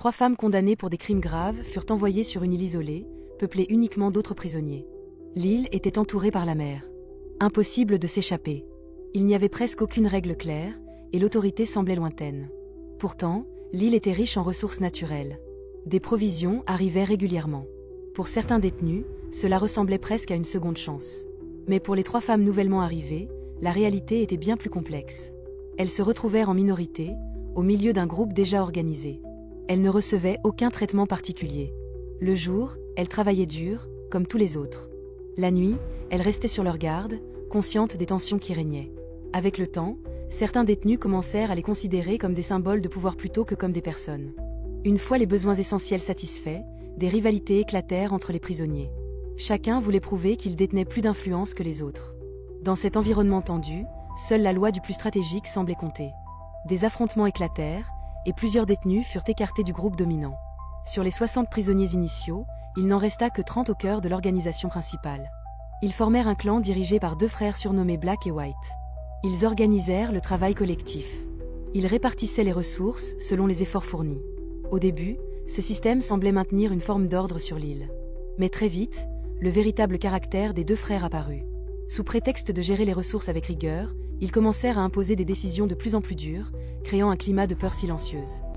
3 femmes condamnées pour des crimes graves furent envoyées sur une île isolée, peuplée uniquement d'autres prisonniers. L'île était entourée par la mer. Impossible de s'échapper. Il n'y avait presque aucune règle claire, et l'autorité semblait lointaine. Pourtant, l'île était riche en ressources naturelles. Des provisions arrivaient régulièrement. Pour certains détenus, cela ressemblait presque à une seconde chance. Mais pour les 3 femmes nouvellement arrivées, la réalité était bien plus complexe. Elles se retrouvèrent en minorité, au milieu d'un groupe déjà organisé. Elles ne recevaient aucun traitement particulier. Le jour, elles travaillaient dur, comme tous les autres. La nuit, elles restaient sur leur garde, conscientes des tensions qui régnaient. Avec le temps, certains détenus commencèrent à les considérer comme des symboles de pouvoir plutôt que comme des personnes. Une fois les besoins essentiels satisfaits, des rivalités éclatèrent entre les prisonniers. Chacun voulait prouver qu'il détenait plus d'influence que les autres. Dans cet environnement tendu, seule la loi du plus stratégique semblait compter. Des affrontements éclatèrent, et plusieurs détenus furent écartés du groupe dominant. Sur les 60 prisonniers initiaux, il n'en resta que 30 au cœur de l'organisation principale. Ils formèrent un clan dirigé par 2 frères surnommés Black et White. Ils organisèrent le travail collectif. Ils répartissaient les ressources selon les efforts fournis. Au début, ce système semblait maintenir une forme d'ordre sur l'île. Mais très vite, le véritable caractère des 2 frères apparut. Sous prétexte de gérer les ressources avec rigueur, ils commencèrent à imposer des décisions de plus en plus dures, créant un climat de peur silencieuse.